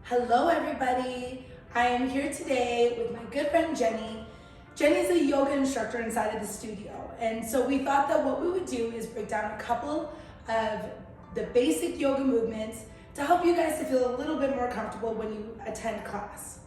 Hello everybody, I am here today with my good friend Jenny. Jenny's a yoga instructor inside of the studio, and so we thought that what we would do is break down a couple of the basic yoga movements to help you guys to feel a little bit more comfortable when you attend class.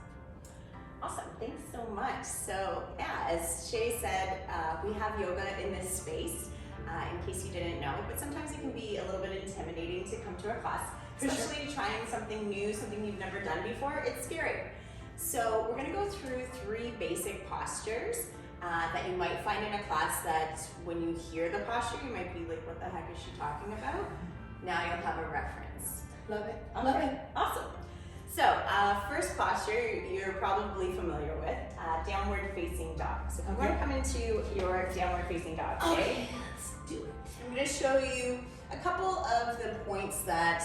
Awesome, thanks so much. So yeah, as Shay said, we have yoga in this space, in case you didn't know, but sometimes it can be a little bit intimidating to come to a class. Especially trying something new, something you've never done before, it's scary. So we're gonna go through 3 basic postures that you might find in a class that when you hear the posture, you might be like, what the heck is she talking about? Now you'll have a reference. Love it, okay. love it. Awesome. So first posture you're probably familiar with, downward facing dog. So if you wanna come into your downward facing dog, Okay, let's do it. I'm gonna show you a couple of the points that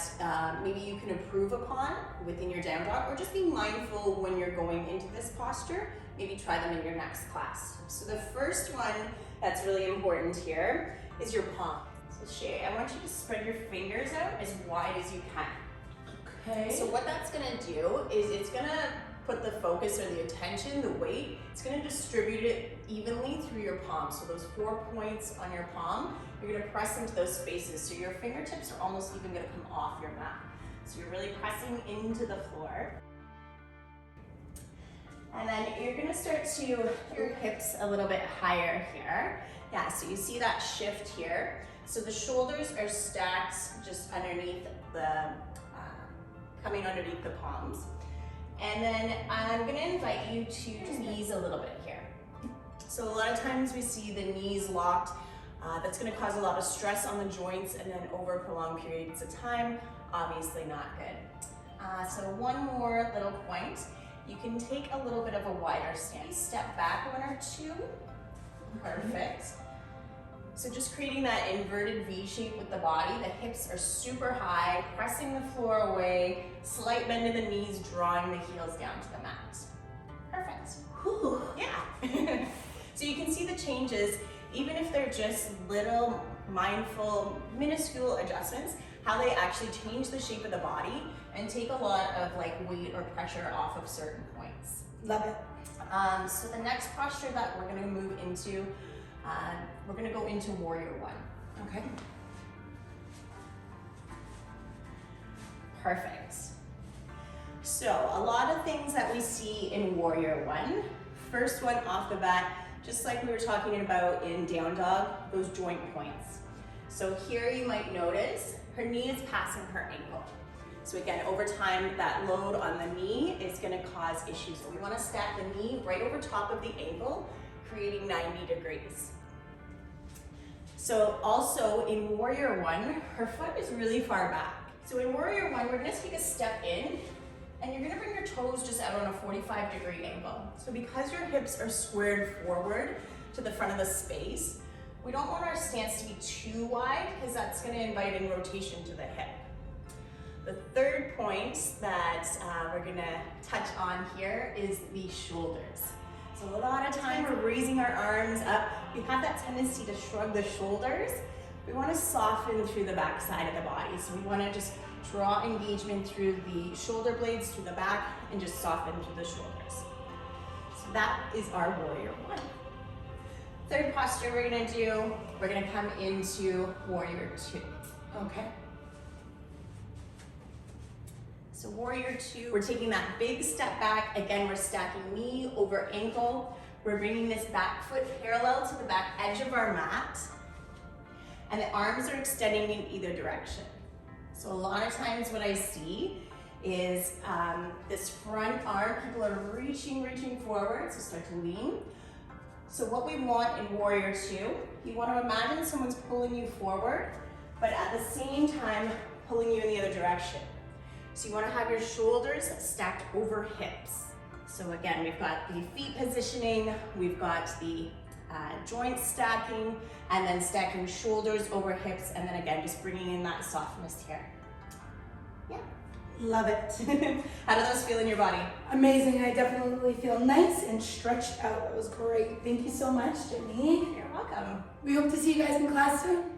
maybe you can improve upon within your down dog, or just be mindful when you're going into this posture. Maybe try them in your next class. So the first one that's really important here is your palm. So Shay, I want you to spread your fingers out as wide as you can. Okay. So what that's gonna do is it's gonna put the focus or the attention, the weight, it's gonna distribute it evenly through your palm. So those 4 points on your palm, you're gonna press into those spaces. So your fingertips are almost even gonna come off your mat. So you're really pressing into the floor. And then you're gonna start to your hips a little bit higher here. Yeah, so you see that shift here. So the shoulders are stacked just underneath the, coming underneath the palms. And then I'm gonna invite you to just knees a little bit here. So a lot of times we see the knees locked. That's gonna cause a lot of stress on the joints, and then over prolonged periods of time, obviously not good. So one more little point. You can take a little bit of a wider stance. Step back 1 or 2. Perfect. So just creating that inverted V shape with the body. The hips are super high, pressing the floor away, slight bend in the knees, drawing the heels down to the mat. Perfect. Whew. Yeah. So you can see the changes, even if they're just little mindful, minuscule adjustments, how they actually change the shape of the body and take a lot of like weight or pressure off of certain points. Love it. So the next posture that we're gonna move into, we're gonna go into Warrior One. Okay. Perfect. So a lot of things that we see in Warrior One. First one off the bat, just like we were talking about in Down Dog, those joint points. So here you might notice her knee is passing her ankle. So again, over time, that load on the knee is gonna cause issues. So we wanna stack the knee right over top of the ankle, creating 90 degrees. So also in Warrior One, her foot is really far back. So in Warrior One, we're gonna take a step in, and you're gonna bring your toes just out on a 45-degree angle. So because your hips are squared forward to the front of the space, we don't want our stance to be too wide, because that's gonna invite in rotation to the hip. The third point that we're gonna touch on here is the shoulders. So a lot of time we're raising our arms up. We have that tendency to shrug the shoulders. We wanna soften through the back side of the body. So we wanna just draw engagement through the shoulder blades, through the back, and just soften through the shoulders. So that is our Warrior One. Third posture we're gonna do, we're gonna come into Warrior Two. Okay. So Warrior Two, we're taking that big step back. Again, we're stacking knee over ankle. We're bringing this back foot parallel to the back edge of our mat. And the arms are extending in either direction. So a lot of times what I see is this front arm, people are reaching forward, so start to lean. So what we want in Warrior Two, you want to imagine someone's pulling you forward, but at the same time, pulling you in the other direction. So you want to have your shoulders stacked over hips. So again, we've got the feet positioning, we've got the joint stacking, and then stacking shoulders over hips, and then again, just bringing in that softness here. Yeah. Love it. How do those feel in your body? Amazing. I definitely feel nice and stretched out. That was great. Thank you so much, Jenny. You're welcome. We hope to see you guys in class soon.